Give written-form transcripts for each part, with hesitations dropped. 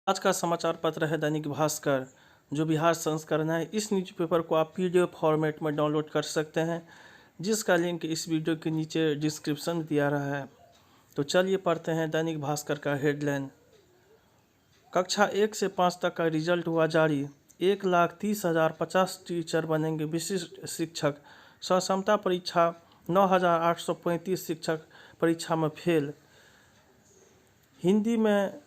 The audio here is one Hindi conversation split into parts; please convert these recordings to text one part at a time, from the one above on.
आज का समाचार पत्र है दैनिक भास्कर, जो बिहार संस्करण है। इस न्यूज़पेपर को आप पीडीएफ फॉर्मेट में डाउनलोड कर सकते हैं, जिसका लिंक इस वीडियो के नीचे डिस्क्रिप्शन में दिया रहा है। तो चलिए पढ़ते हैं दैनिक भास्कर का हेडलाइन। कक्षा 1 से 5 तक का रिजल्ट हुआ जारी। 1,30,050 टीचर बनेंगे विशिष्ट शिक्षक। सक्षमता परीक्षा 9,835 शिक्षक परीक्षा में फेल। हिंदी में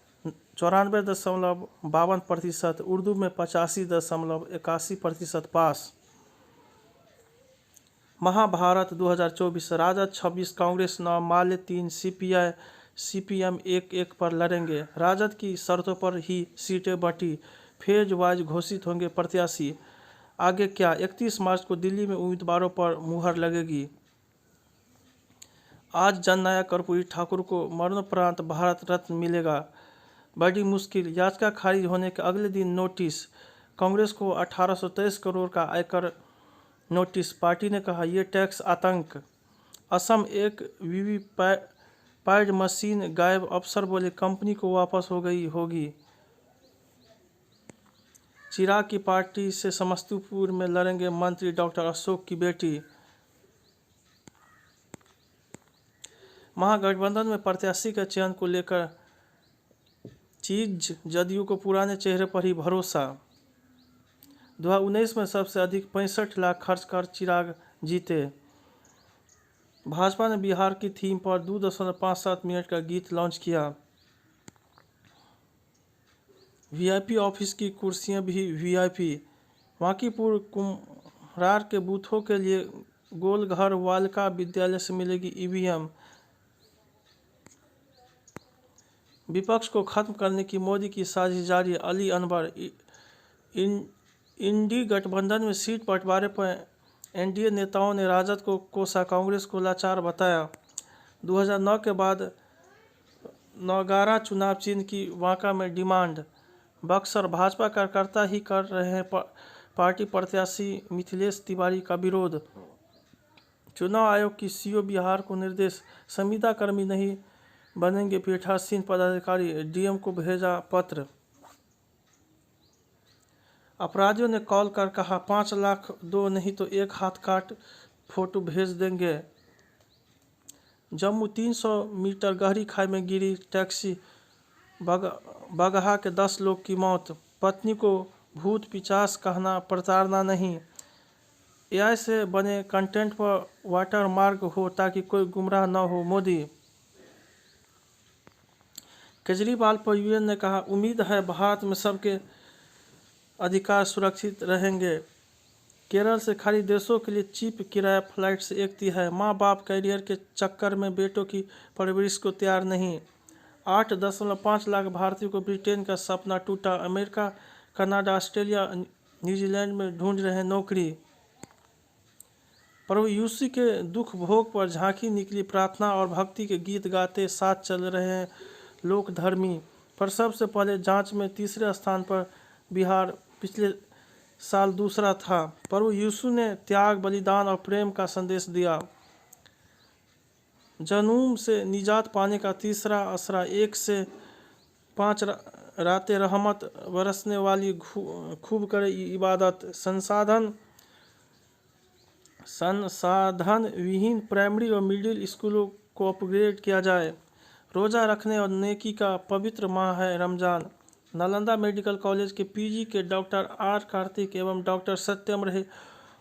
94.52%, उर्दू में 85.81% पास। महाभारत 2024, राजद 26, कांग्रेस 9, माले 3, सीपीएम 1-1 पर लड़ेंगे। राजद की शर्तों पर ही सीटें बंटी, फेज वाइज घोषित होंगे प्रत्याशी। आगे क्या? 31 मार्च को दिल्ली में उम्मीदवारों पर मुहर लगेगी। आज जननायक कर्पूरी ठाकुर को मरणोपरांत भारत रत्न मिलेगा। बड़ी मुश्किल, याचिका खारिज होने के अगले दिन नोटिस। कांग्रेस को 1823 करोड़ का आयकर नोटिस। पार्टी ने कहा, ये टैक्स आतंक। असम एक वीवीपैट मशीन गायब, अफसर बोले कंपनी को वापस हो गई होगी। चिराग की पार्टी से समस्तीपुर में लड़ेंगे मंत्री डॉक्टर अशोक की बेटी। महागठबंधन में प्रत्याशी के चयन को लेकर चीज, जदयू को पुराने चेहरे पर ही भरोसा। 2019 में सबसे अधिक 65 लाख खर्च कर चिराग जीते। भाजपा ने बिहार की थीम पर 2.57 मिनट का गीत लॉन्च किया। वीआईपी ऑफिस की कुर्सियां भी वीआईपी। वाकीपुर कुम्हरार के बूथों के लिए गोलघर वालका विद्यालय से मिलेगी ईवीएम। विपक्ष को खत्म करने की मोदी की साजिश जारी। अली अनवर। इंडी गठबंधन में सीट बंटवारे पर एनडीए नेताओं ने राजद को कोसा, कांग्रेस को लाचार बताया। 2009 के बाद नौगारा चुनाव चिन्ह की वांका में डिमांड। बक्सर, भाजपा कार्यकर्ता ही कर रहे हैं पार्टी प्रत्याशी मिथिलेश तिवारी का विरोध। चुनाव आयोग की सीओ बिहार को निर्देश, संविदा कर्मी नहीं बनेंगे पीठासीन पदाधिकारी। डीएम को भेजा पत्र। अपराधियों ने कॉल कर कहा, 5 लाख दो, नहीं तो एक हाथ काट फोटो भेज देंगे। जम्मू 300 मीटर गहरी खाई में गिरी टैक्सी, बगहा के 10 लोग की मौत। पत्नी को भूत पिचास कहना प्रताड़ना नहीं। एआई से बने कंटेंट पर वाटर मार्क हो ताकि कोई गुमराह न हो। मोदी। केजरीवाल पर यूएन ने कहा, उम्मीद है भारत में सबके अधिकार सुरक्षित रहेंगे। केरल से खाड़ी देशों के लिए चीप किराया फ्लाइट से एक तिहाई। माँ बाप कैरियर के चक्कर में बेटों की परवरिश को तैयार नहीं। 8.5 लाख भारतीयों को ब्रिटेन का सपना टूटा। अमेरिका, कनाडा, ऑस्ट्रेलिया, न्यूजीलैंड में ढूंढ रहे नौकरी। प्रभु यीशु के दुख भोग पर झांकी निकली, प्रार्थना और भक्ति के गीत गाते साथ चल रहे हैं लोक धर्मी। पर सबसे पहले जांच में तीसरे स्थान पर बिहार पिछले साल दूसरा था। प्रभु यीशु ने त्याग, बलिदान और प्रेम का संदेश दिया। जनूम से निजात पाने का तीसरा असरा। 1 से 5 रातें रहमत बरसने वाली, खूब करे इबादत। संसाधन विहीन प्राइमरी और मिडिल स्कूलों को अपग्रेड किया जाए। रोज़ा रखने और नेकी का पवित्र माह है रमज़ान। नालंदा मेडिकल कॉलेज के पीजी के डॉक्टर आर कार्तिक एवं डॉक्टर सत्यम रहे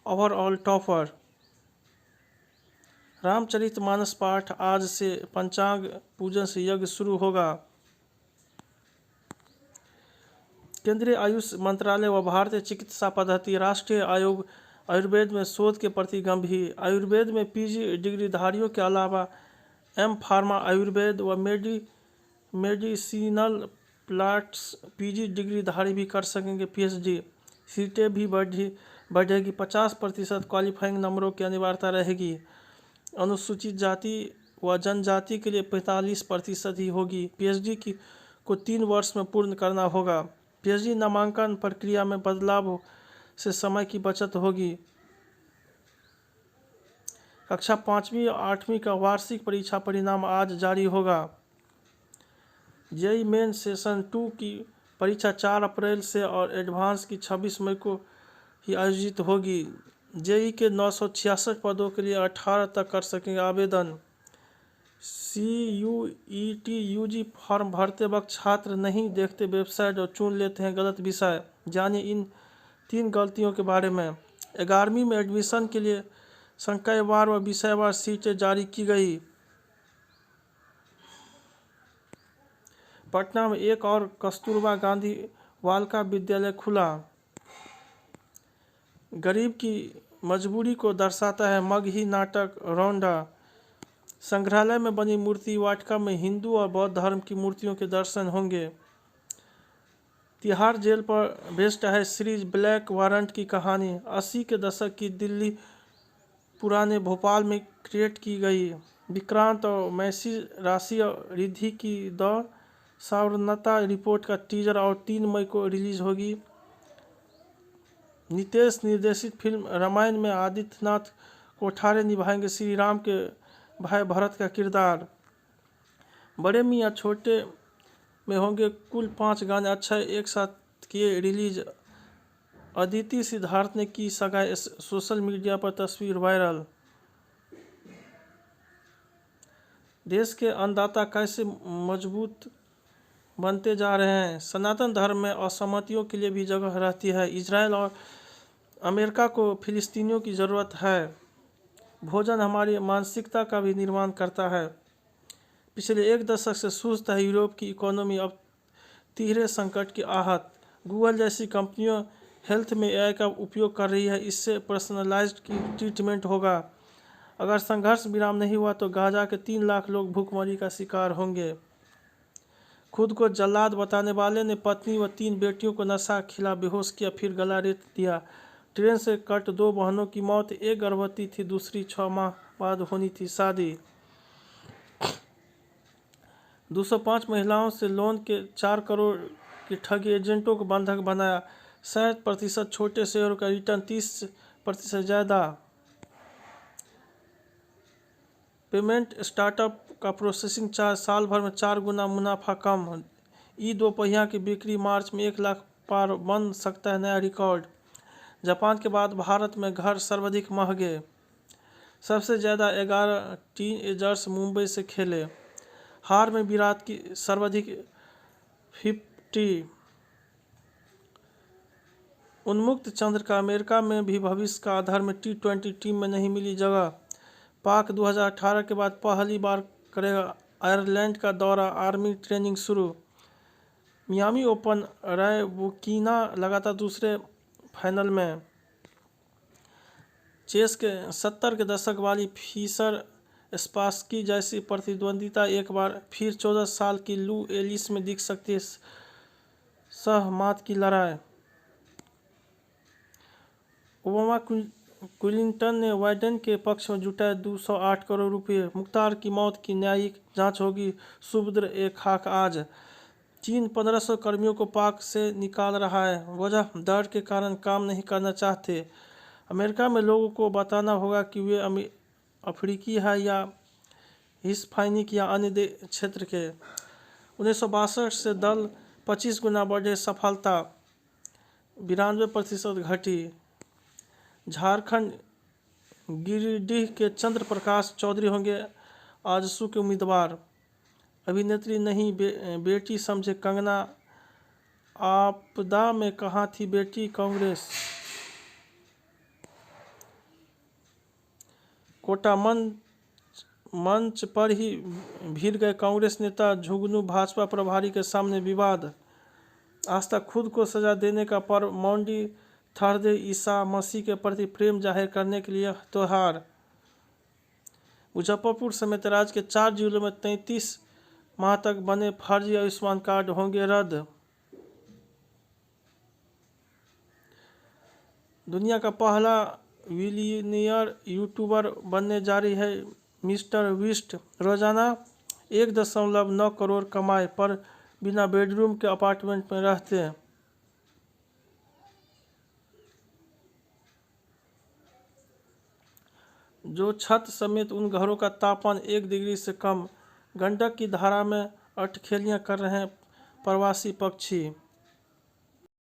ओवरऑल टॉपर। रामचरितमानस पाठ आज से पंचांग पूजन से यज्ञ शुरू होगा। केंद्रीय आयुष मंत्रालय व भारतीय चिकित्सा पद्धति राष्ट्रीय आयोग आयुर्वेद में शोध के प्रति गंभीर। आयुर्वेद में पीजी डिग्रीधारियों के अलावा एम फार्मा आयुर्वेद व मेडिसिनल प्लांट्स पीजी डिग्रीधारी भी कर सकेंगे पीएचडी। सीटें भी बढ़ेगी। 50% क्वालिफाइंग नंबरों की अनिवार्यता रहेगी। अनुसूचित जाति व जनजाति के लिए 45% ही होगी। पीएचडी को 3 वर्ष में पूर्ण करना होगा। पीएचडी नामांकन प्रक्रिया में बदलाव से समय की बचत होगी। कक्षा 5वीं और 8वीं का वार्षिक परीक्षा परिणाम आज जारी होगा। जेईई मेन सेशन 2 की परीक्षा 4 अप्रैल से और एडवांस की 26 मई को ही आयोजित होगी। जेई के 966 पदों के लिए 18 तक कर सकेंगे आवेदन। CUET यूजी फॉर्म भरते वक्त छात्र नहीं देखते वेबसाइट और चुन लेते हैं गलत विषय। जानिए इन 3 गलतियों के बारे में। 11वीं में एडमिशन के लिए संकायवार व विषयवार सीटें जारी की गई। पटना में एक और कस्तूरबा गांधी बालिका विद्यालय खुला। गरीब की मजबूरी को दर्शाता है मगही नाटक रौंडा। संग्रहालय में बनी मूर्ति वाटिका में हिंदू और बौद्ध धर्म की मूर्तियों के दर्शन होंगे। तिहाड़ जेल पर बेस्ड है सीरीज ब्लैक वारंट की कहानी। 80 के दशक की दिल्ली पुराने भोपाल में क्रिएट की गई। विक्रांत और मैसी राशि और रिद्धि की द सावरनता रिपोर्ट का टीजर और 3 मई को रिलीज होगी। नितेश निर्देशित फिल्म रामायण में आदित्यनाथ कोठारे निभाएंगे श्री राम के भाई भरत का किरदार। बड़े मियाँ छोटे में होंगे कुल 5 गाने अक्षय एक साथ किए रिलीज। अदिति सिद्धार्थ ने की सगाई, सोशल मीडिया पर तस्वीर वायरल। देश के अन्नदाता कैसे मजबूत बनते जा रहे हैं। सनातन धर्म में असहमतियों के लिए भी जगह रहती है। इजराइल और अमेरिका को फिलिस्तीनियों की ज़रूरत है। भोजन हमारी मानसिकता का भी निर्माण करता है। पिछले 1 दशक से सुस्त है यूरोप की इकोनॉमी, अब तिहरे संकट की आहत। गूगल जैसी कंपनियों हेल्थ में AI का उपयोग कर रही है, इससे पर्सनलाइज्ड की ट्रीटमेंट होगा। अगर संघर्ष विराम नहीं हुआ तो गाजा के 3 लाख लोग भूखमरी का शिकार होंगे। खुद को जल्लाद बताने वाले ने पत्नी व 3 बेटियों को नशा खिला बेहोश किया, फिर गला रेत दिया। ट्रेन से कट 2 बहनों की मौत, एक गर्भवती थी, दूसरी 6 माह बाद होनी थी शादी। 205 महिलाओं से लोन के 4 करोड़ की ठगी, एजेंटों को बंधक बनाया। 60% छोटे शेयरों का रिटर्न, 30% ज़्यादा। पेमेंट स्टार्टअप का प्रोसेसिंग चार्ज साल भर में 4 गुना मुनाफा कम। ई-2 पहिया की बिक्री मार्च में 1 लाख पार, बन सकता है नया रिकॉर्ड। जापान के बाद भारत में घर सर्वाधिक महंगे। सबसे ज़्यादा 11 टीनएजर्स मुंबई से खेले। हार में विराट की सर्वाधिक 50। उन्मुक्त चंद्र का अमेरिका में भी भविष्य का आधार में T20 टीम में नहीं मिली जगह। पाक 2018 के बाद पहली बार करेगा आयरलैंड का दौरा, आर्मी ट्रेनिंग शुरू। मियामी ओपन, रैबुकिना लगातार दूसरे फाइनल में। चेस के 70 के दशक वाली फिशर स्पासकी जैसी प्रतिद्वंदिता एक बार फिर 14 साल की लू एलिस में दिख सकती है। सहमत की लड़ाई। ओबामा क्लिंटन ने बाइडेन के पक्ष में जुटाए 208 करोड़ रुपए। मुख्तार की मौत की न्यायिक जांच होगी, सुबुद्र ए खाक आज। चीन 1500 कर्मियों को पाक से निकाल रहा है, वजह डर के कारण काम नहीं करना चाहते। अमेरिका में लोगों को बताना होगा कि वे अफ्रीकी है या हिस्पैनिक या अन्य क्षेत्र के। 1962 से दल 25 गुना बढ़े, सफलता 92% घटी। झारखंड गिरिडीह के चंद्र प्रकाश चौधरी होंगे आजसू के उम्मीदवार। अभिनेत्री नहीं बेटी समझे कंगना, आपदा में कहाँ थी बेटी कांग्रेस। कोटा मंच पर ही भिड़ गए कांग्रेस नेता, झुंझुनू भाजपा प्रभारी के सामने विवाद। आज तक खुद को सजा देने का पर्व मॉन्डी थर्सडे, ईसा मसीह के प्रति प्रेम जाहिर करने के लिए त्योहार। मुजफ्फरपुर समेत राज्य के 4 जिलों में 33 माह तक बने फर्जी आयुष्मान कार्ड होंगे रद्द। दुनिया का पहला बिलियनियर यूट्यूबर बनने जा रही है मिस्टर बीस्ट। रोजाना 1.9 करोड़ कमाए पर बिना बेडरूम के अपार्टमेंट में रहते हैं। जो छत समेत उन घरों का तापमान 1 डिग्री से कम। गंडक की धारा में अटखेलियां कर रहे हैं प्रवासी पक्षी।